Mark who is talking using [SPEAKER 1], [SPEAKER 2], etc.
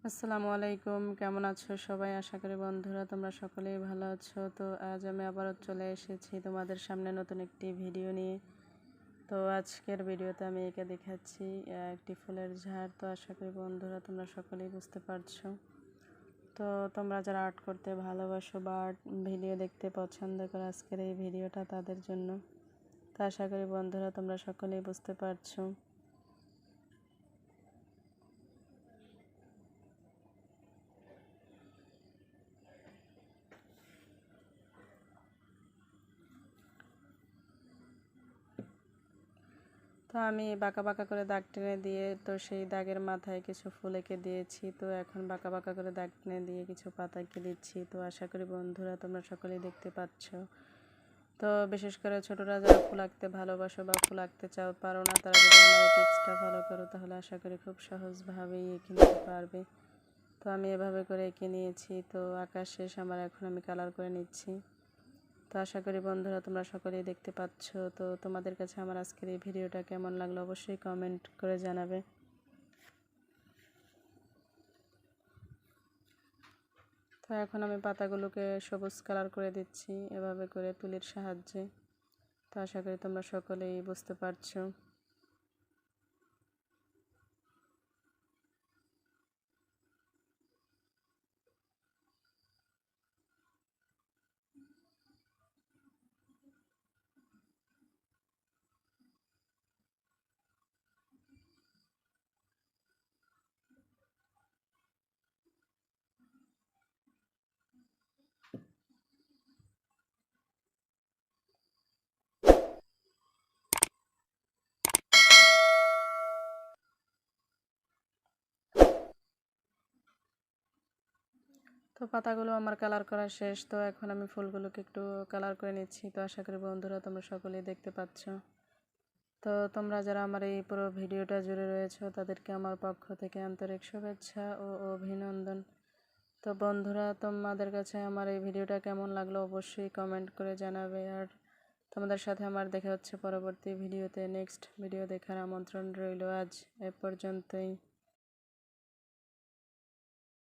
[SPEAKER 1] আসসালামু আলাইকুম, কেমন আছো সবাই? আশা করি বন্ধুরা তোমরা সকলেই ভালো আছো। তো আজ আমি আবারও চলে এসেছি তোমাদের সামনে নতুন একটি ভিডিও নিয়ে। তো আজকের ভিডিওতে আমি এঁকে দেখাচ্ছি একটি ফুলের ঝাড়। তো আশা করি বন্ধুরা তোমরা সকলেই বুঝতে পারছো। তো তোমরা যারা আর্ট করতে ভালোবাসো বা আর্ট ভিডিও দেখতে পছন্দ করো, আজকের এই ভিডিওটা তাদের জন্য। তো আশা করি বন্ধুরা তোমরা সকলেই বুঝতে পারছো। তো আমি বাঁকা বাঁকা করে দাগ টেনে দিয়ে তো সেই দাগের মাথায় কিছু ফুল এঁকে দিয়েছি। তো এখন বাঁকা বাঁকা করে দাগ টেনে দিয়ে কিছু পাতা এঁকে দিচ্ছি। তো আশা করি বন্ধুরা তোমরা সকলেই দেখতে পাচ্ছ। তো বিশেষ করে ছোটরা যারা ফুল আঁকতে ভালোবাসো বা ফুল আঁকতে চাও পারো না, তারা যদি আমার এই টিপসটা ফলো করো তাহলে আশা করি খুব সহজভাবেই এঁকে নিতে পারবে। তো আমি এভাবে করে এঁকে নিয়েছি। তো আঁকা শেষ আমার, এখন আমি কালার করে নিচ্ছি। তো আশা করি বন্ধুরা তোমরা সকলেই দেখতে পাচ্ছ। তো তোমাদের কাছে আমার আজকের এই ভিডিওটা কেমন লাগলো অবশ্যই কমেন্ট করে জানাবে। তো এখন আমি পাতাগুলোকে সবুজ কালার করে দিচ্ছি এভাবে করে তুলির সাহায্যে। তো আশা করি তোমরা সকলেই বুঝতে পারছো। তো পাতাগুলো আমার কালার করা শেষ। তো এখন আমি ফুলগুলোকে একটু কালার করে নিচ্ছি। তো আশা করি বন্ধুরা তোমরা সকলেই দেখতে পাচ্ছ। তো তোমরা যারা আমার এই পুরো ভিডিওটা জুড়ে রয়েছো তাদেরকে আমার পক্ষ থেকে আন্তরিক শুভেচ্ছা ও অভিনন্দন। তো বন্ধুরা তোমাদের কাছে আমার এই ভিডিওটা কেমন লাগলো অবশ্যই কমেন্ট করে জানাবে। আর তোমাদের সাথে আমার দেখা হচ্ছে পরবর্তী ভিডিওতে। নেক্সট ভিডিও দেখার আমন্ত্রণ রইল। আজ এ পর্যন্তই।